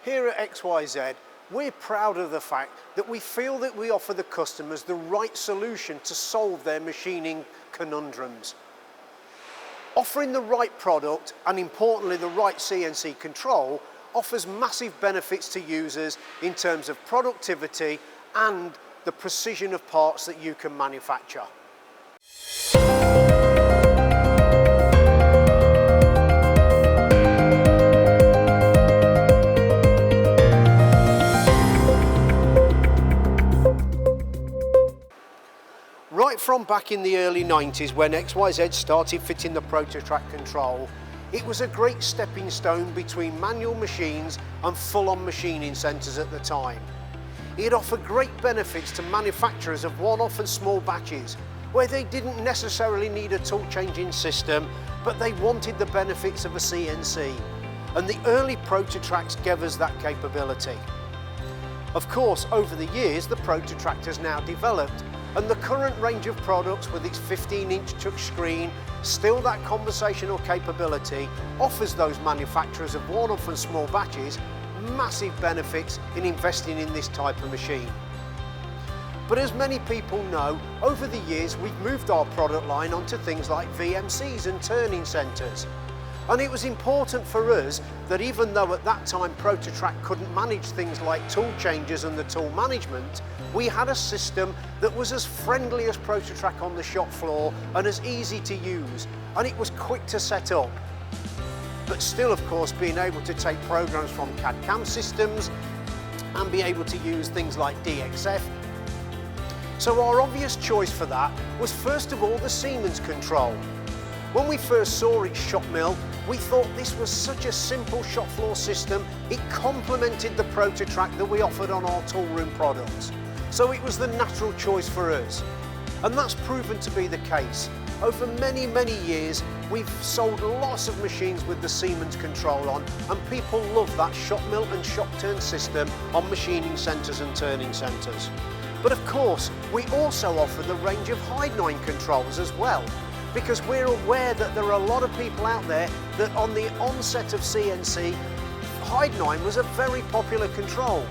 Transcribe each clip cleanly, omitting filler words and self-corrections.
Here at XYZ, we're proud of the fact that we feel that we offer the customers the right solution to solve their machining conundrums. Offering the right product and importantly the right CNC control offers massive benefits to users in terms of productivity and the precision of parts that you can manufacture. Right from back in the early 90s when XYZ started fitting the Prototrac control, it was a great stepping stone between manual machines and full-on machining centres at the time. It offered great benefits to manufacturers of one-off and small batches, where they didn't necessarily need a tool changing system, but they wanted the benefits of a CNC. And the early Prototracs gave us that capability. Of course, over the years, the Prototrac has now developed, and the current range of products with its 15-inch touch screen, still that conversational capability, offers those manufacturers of one-off and small batches massive benefits in investing in this type of machine. But as many people know, over the years we've moved our product line onto things like VMCs and turning centres. And it was important for us that even though at that time Prototrac couldn't manage things like tool changes and the tool management, we had a system that was as friendly as Prototrac on the shop floor and as easy to use, and it was quick to set up. But still, of course, being able to take programs from CAD/CAM systems and be able to use things like DXF. So our obvious choice for that was first of all the Siemens control. When we first saw its shop mill, we thought this was such a simple shop floor system, it complemented the Prototrac that we offered on our toolroom products. So it was the natural choice for us. And that's proven to be the case. Over many, many years, we've sold lots of machines with the Siemens control on, and people love that shop mill and shop turn system on machining centres and turning centres. But of course, we also offer the range of Heidenhain controls as well, because we're aware that there are a lot of people out there that on the onset of CNC, Heidenhain was a very popular control.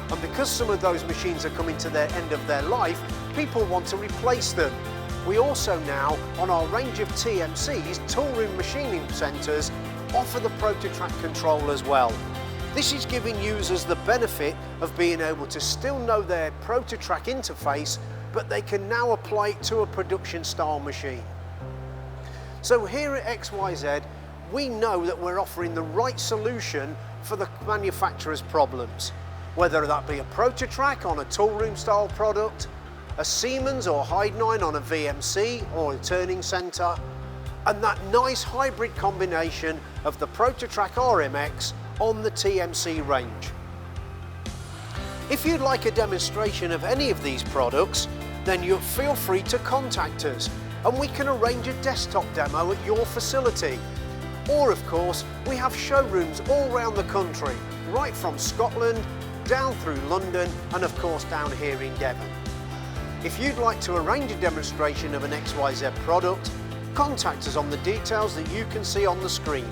And because some of those machines are coming to their end of their life, people want to replace them. We also now, on our range of TMCs, toolroom machining centres, offer the Prototrac control as well. This is giving users the benefit of being able to still know their Prototrac interface, but they can now apply it to a production style machine. So here at XYZ, we know that we're offering the right solution for the manufacturer's problems, whether that be a Prototrac on a toolroom style product, a Siemens or Heidenhain on a VMC or a turning centre, and that nice hybrid combination of the Prototrac RMX on the TMC range. If you'd like a demonstration of any of these products, then you feel free to contact us and we can arrange a desktop demo at your facility. Or of course, we have showrooms all around the country, right from Scotland, down through London, and of course down here in Devon. If you'd like to arrange a demonstration of an XYZ product, contact us on the details that you can see on the screen.